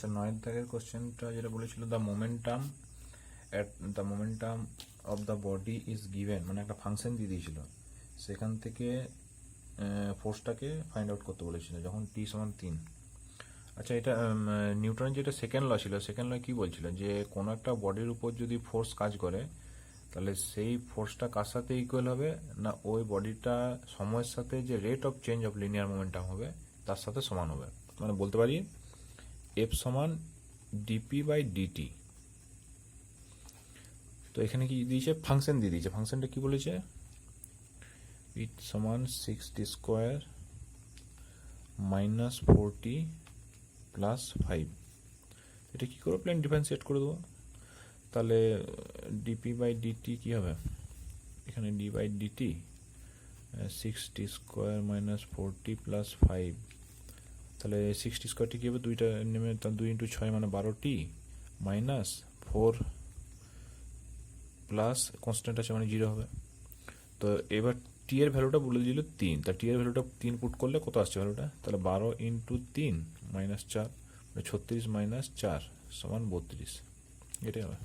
আচ্ছা 9 দাগের কোশ্চেনটা যেটা বলেছিল the momentum of the body is given, মানে একটা ফাংশন দিয়ে দিয়েছিল, সেখান থেকে ফোর্সটাকে ফাইন্ড আউট করতে বলেছিল যখন টি সমান 3। আচ্ছা এটা নিউটনের যেটা সেকেন্ড ল ছিল, সেকেন্ড ল কি বলছিল যে কোনো একটা বডির উপর যদি ফোর্স কাজ করে তাহলে সেই ফোর্সটা কার সাথে ইকুয়াল হবে না ওই বডিটা সময়ের সাথে যে rate of change of linear momentum হবে তার সাথে সমান হবে। মানে বলতে পারি এফ সমান ডিপি বাই ডিটি। তো এখানে কি দিয়েছে, ফাংশন দিয়ে দিয়েছে। ফাংশনটা কি বলেছে, ইট সমান 6t square minus 4t plus 5। এটা কি করবো, প্লেন ডিফারেন্সিয়েট করে দেবো। তাহলে ডিপি বাই ডিটি কী হবে, এখানে d by dt 6t square minus 4t plus 5। তাহলে 6t স্কোয়ারটি কী হবে, দুইটা নেমে 2 × 6 মানে 12t মাইনাস 4 প্লাস কনস্ট্যান্ট আছে মানে 0 হবে। তো এবার টি এর ভ্যালুটা বলে দিল 3, তা টি এর ভ্যালুটা 3 পুট করলে কত আসছে ভ্যালুটা, তাহলে 12 × 3 মাইনাস 4 36 মাইনাস 4 সমান 32, এটাই হবে।